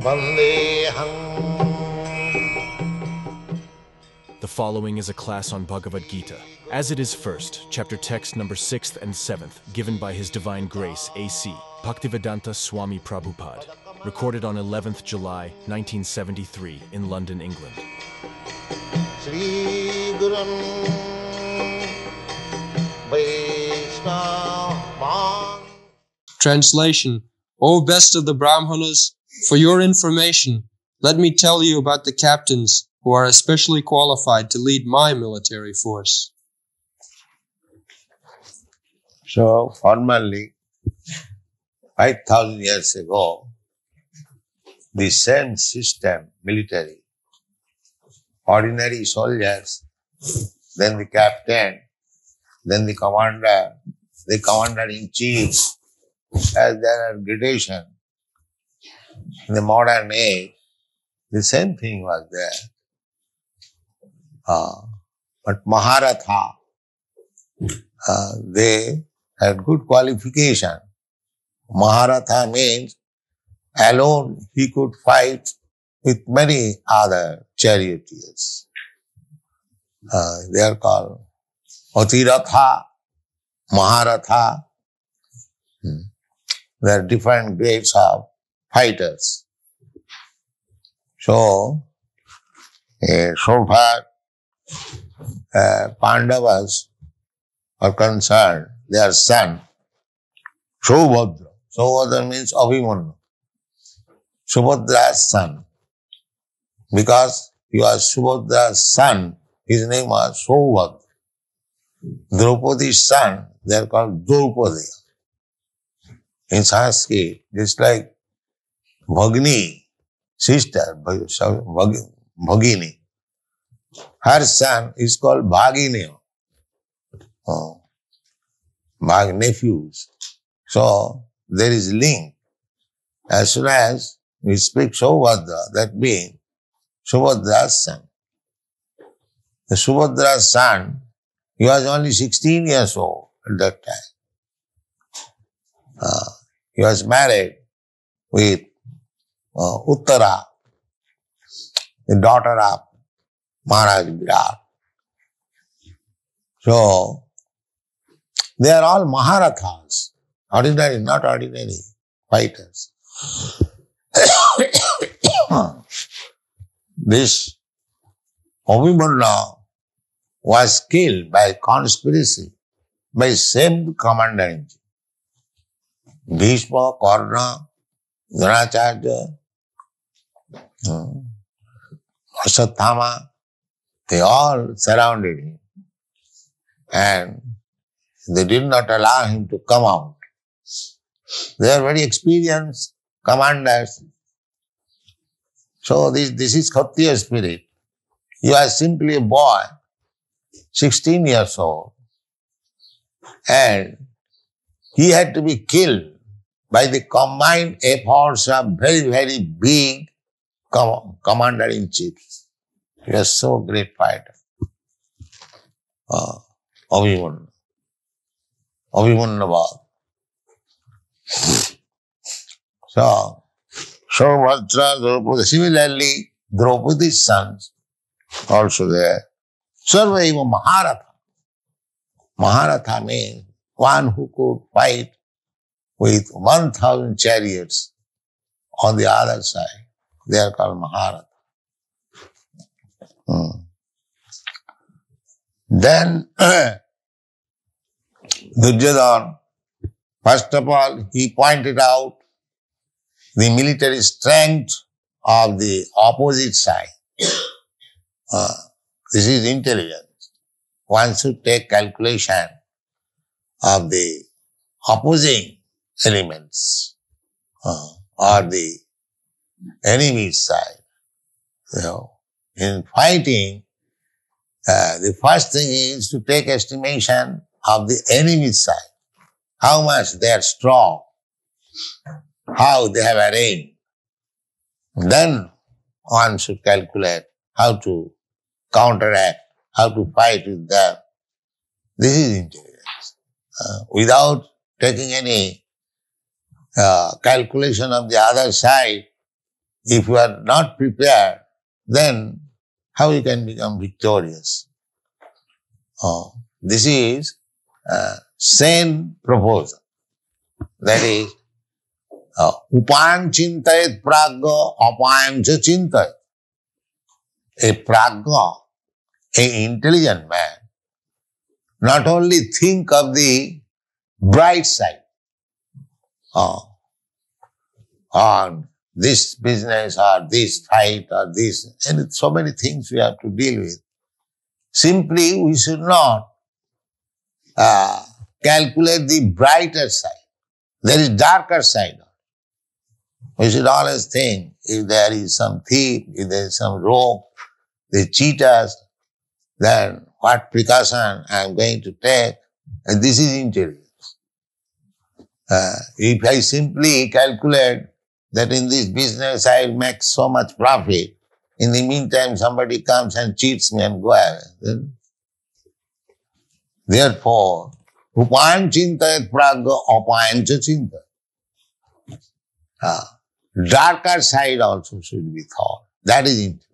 The following is a class on Bhagavad Gita, as it is first, chapter text number 6th and 7th, given by His Divine Grace, A.C. Bhaktivedanta Swami Prabhupada, recorded on 11th July, 1973, in London, England. Translation. O best of the Brahmanas, for your information, let me tell you about the captains who are especially qualified to lead my military force. So, formally, 5,000 years ago, the same system, military, ordinary soldiers, then the captain, then the commander-in-chief, as there are gradation. In the modern age, the same thing was there. But Maharatha, they had good qualification. Maharatha means alone he could fight with many other charioteers. They are called Atiratha, Maharatha. There are different grades of fighters. So far, Pandavas are concerned, their son, Subhadra. Subhadra means Abhimanyu. Subhadra's son. Because he was Subhadra's son, his name was Subhadra. Draupadi's son, they are called Draupadi. In Sanskrit, just like Bhagini, sister, Bhagini. Her son is called Bhagini, nephews. So, there is link. As soon as we speak Subhadra, that means Subhadra's son. The Subhadra's son, he was only 16 years old at that time. He was married with Uttara, the daughter of Maharaj Virat. So, they are all Maharathas, ordinary, not ordinary fighters. This Abhimanyu was killed by conspiracy by same commander-in-chief. Bhishma, Karna, Dronacharya, Ashwatthama, they all surrounded him. And they did not allow him to come out. They are very experienced commanders. So this is Kshatriya spirit. You are simply a boy, 16 years old, and he had to be killed by the combined efforts of very, very big commander-in-chief. He was so great fighter. Abhimanyu. So, Subhadra, Draupadi, similarly, Draupadi's sons also there. Sarvaiva Maharatha. Maharatha means one who could fight with 1,000 chariots on the other side. They are called Maharatha. Then Duryodhana, first of all, he pointed out the military strength of the opposite side. This is intelligence. One should take calculation of the opposing elements or the enemy's side. In fighting, the first thing is to take estimation of the enemy's side. How much they are strong, how they have arranged. Then one should calculate how to counteract, how to fight with them. This is intelligence. Without taking any calculation of the other side, if you are not prepared, then how you can become victorious? This is a sane proposal. That is, upayam chintayat pragya apayam cha chintayat. A pragya, an intelligent man, not only think of the bright side, or this business, or this fight, or this, and so many things we have to deal with. Simply, we should not calculate the brighter side. There is darker side. We should always think, if there is some thief, if there is some rope, they cheat us, then what precaution I am going to take? And this is intelligence. If I simply calculate that in this business I will make so much profit, in the meantime somebody comes and cheats me and go away. Then, therefore, upayam chintayat pragya apayam cha chintayat. Darker side also should be thought. That is intelligence.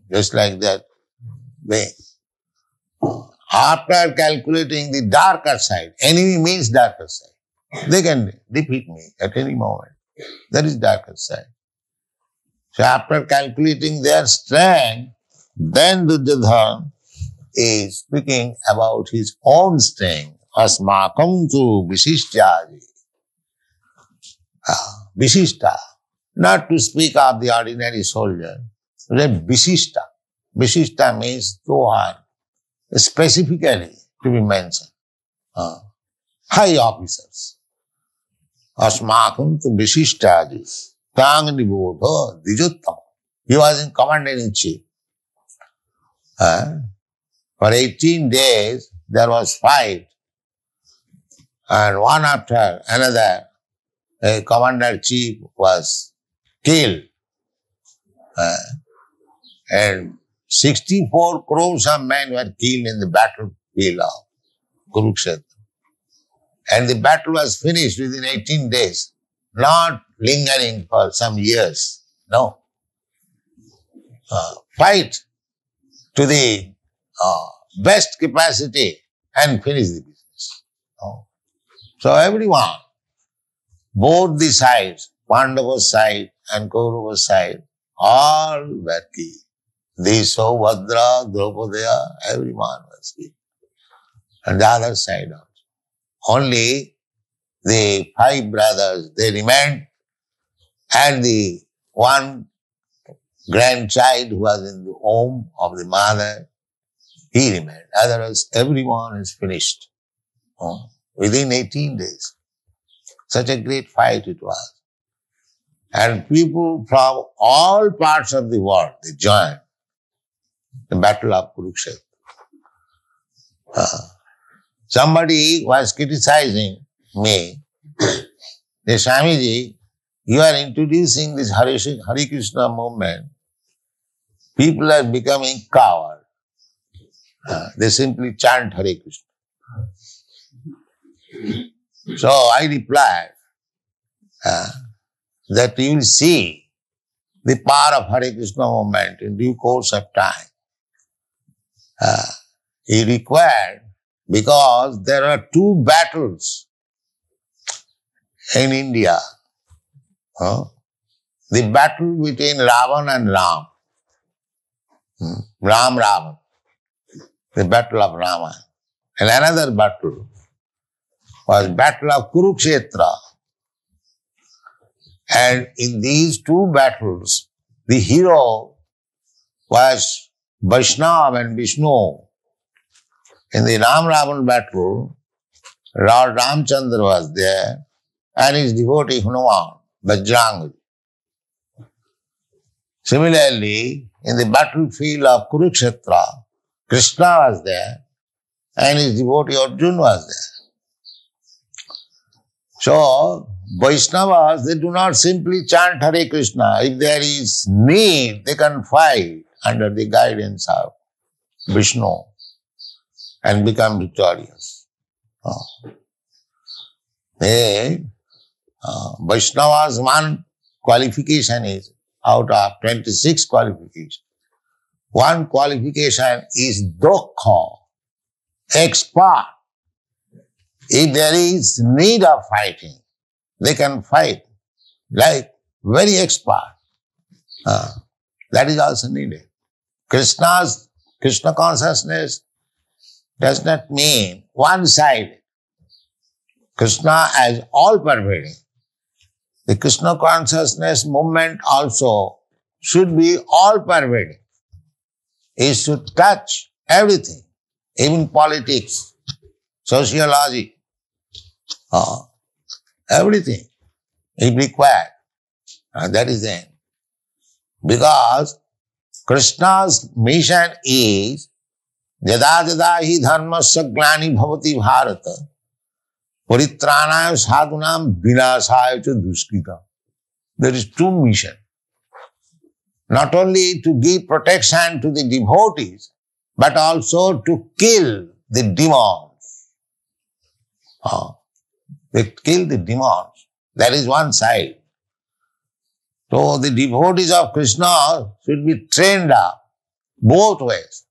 Just like that way. After calculating the darker side, enemy means darker side. They can defeat me at any moment. That is darker side. So after calculating their strength, then Duryodhana is speaking about his own strength. Asmakam tu visishtaji. Visishta. Not to speak of the ordinary soldier, but Visishta. Visishta means two are specifically to be mentioned. High officers. Asmakam tu visishtaji. Tang nibodha dijuttam. He was in commander-in-chief. For 18 days, there was fight. And one after another, a commander-chief was killed. And 64 crores of men were killed in the battlefield of Kurukshetra. And the battle was finished within 18 days, not lingering for some years. No. Fight to the best capacity and finish the business. So everyone, both the sides, Pandava's side and Kaurava's side, all were killed. Deso, Bhadra, Draupadaya, everyone was killed. And the other side also. Only the 5 brothers, they remained, and the one grandchild who was in the home of the mother, he remained. Otherwise, everyone is finished within 18 days. Such a great fight it was. And people from all parts of the world, they joined the battle of Kurukshetra. Somebody was criticizing me, the Swamiji, you are introducing this Hare Krishna movement. People are becoming coward. They simply chant Hare Krishna. So I replied that you will see the power of Hare Krishna movement in due course of time. He required, because there are 2 battles in India. The battle between Ravan and Ram. Ravan. The battle of Rama. And another battle was battle of Kurukshetra. And in these 2 battles, the hero was Vaishnava and Vishnu. In the Ram-Ravan battle, Lord Ramchandra was there and his devotee Hanuman, Bajrang. Similarly, in the battlefield of Kurukshetra, Krishna was there and his devotee Arjuna was there. So, Vaishnavas, they do not simply chant Hare Krishna. If there is need, they can fight under the guidance of Vishnu and become victorious. Vaishnavas' one qualification is out of 26 qualifications. One qualification is dokha, expert. If there is need of fighting, they can fight like very expert. That is also needed. Krishna consciousness does not mean one-sided. Krishna as all-pervading. The Krishna consciousness movement also should be all-pervading. It should touch everything, even politics, sociology, everything is required. That is the end. Because Krishna's mission is Jada jada hi dharmasya glani bhavati bharata paritranaya sadhunam vinasaya cha duskita. There is two missions. Not only to give protection to the devotees, but also to kill the demons. They kill the demons. That is one side. So the devotees of Krishna should be trained up both ways.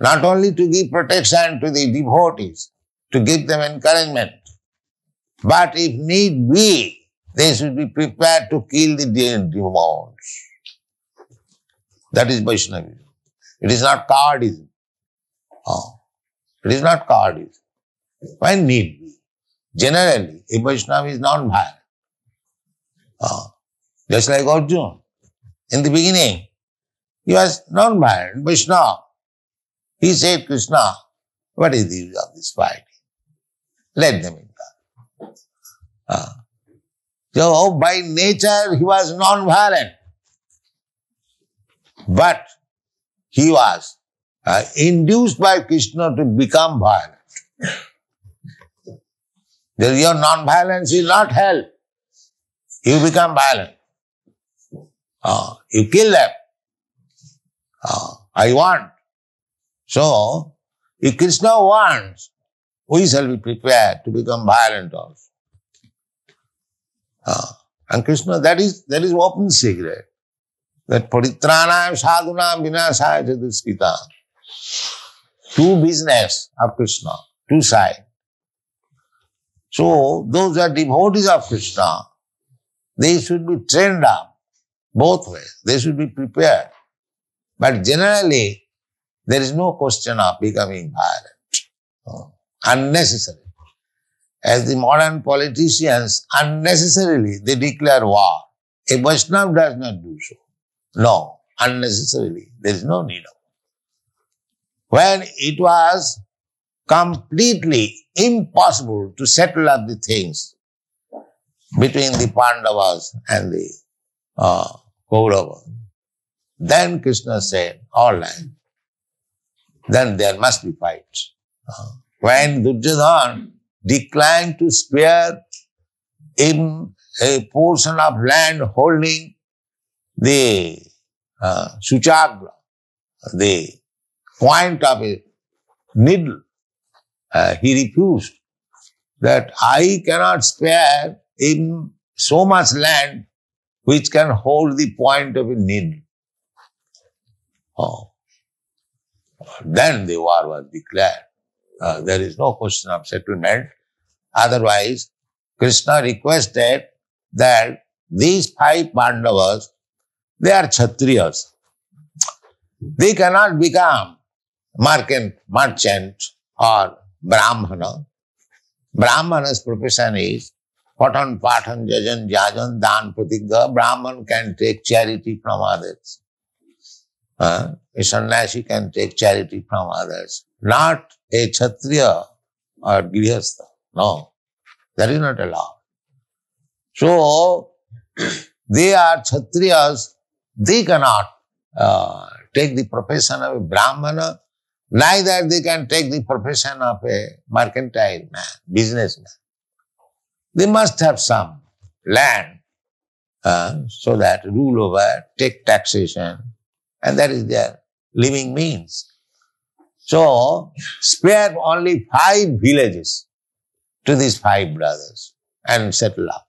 Not only to give protection to the devotees, to give them encouragement, but if need be, they should be prepared to kill the demons. That is Vaishnavism. It is not Cowardism. It is not Cowardism. When need be. Generally, a Vaishnava is non-violent. Just like Arjuna. In the beginning, he was non-violent, Vaishnava. He said, Krishna, what is the use of this fighting? Let them in God. So, by nature, he was non-violent. But he was induced by Krishna to become violent. Your non-violence will not help. You become violent. You kill them. I want. So, if Krishna wants, we shall be prepared to become violent also. And Krishna, that is open secret. That paritranaya sadhunam vinasaya cha duskita. Two business of Krishna, two sides. So, those who are devotees of Krishna, they should be trained up both ways. They should be prepared. But generally, there is no question of becoming violent. Unnecessary. As the modern politicians, unnecessarily they declare war. A Vaishnava does not do so. No, unnecessarily. There is no need of it. When it was completely impossible to settle up the things between the Pandavas and the Kauravas, then Krishna said, all right, then there must be fights. When Duryodhana declined to spare in a portion of land holding the Suchagra, the point of a needle, he refused that I cannot spare in so much land which can hold the point of a needle. Then the war was declared. There is no question of settlement. Otherwise, Krishna requested that these 5 Pandavas, they are Kshatriyas. They cannot become merchant or Brahmana. Brahmana's profession is Patan, Patan, Jajan, Jajan, Dan, Pratigha. Brahman can take charity from others. A sannyasi can take charity from others. Not a Kshatriya or Grihastha. No, that is not allowed. So, they are Kshatriyas. They cannot take the profession of a Brahmana. Neither they can take the profession of a mercantile man, businessman. They must have some land so that rule over, take taxation, and that is their living means. So, spare only 5 villages to these 5 brothers and settle up.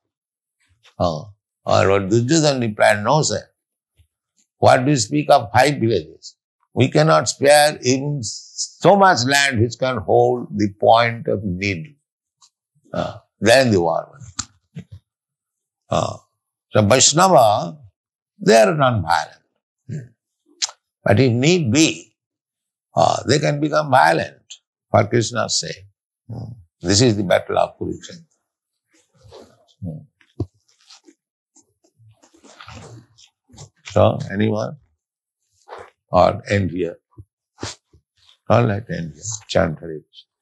Or what Duryodhana replied, no sir, What do you speak of 5 villages? We cannot spare even so much land which can hold the point of needle. Then the war. So Vaishnava, they are non-violent. But if need be, they can become violent for Krishna's sake. This is the battle of Kurukshetra. So, anyone? Or end here? All right, end here. Chant Hare Krishna.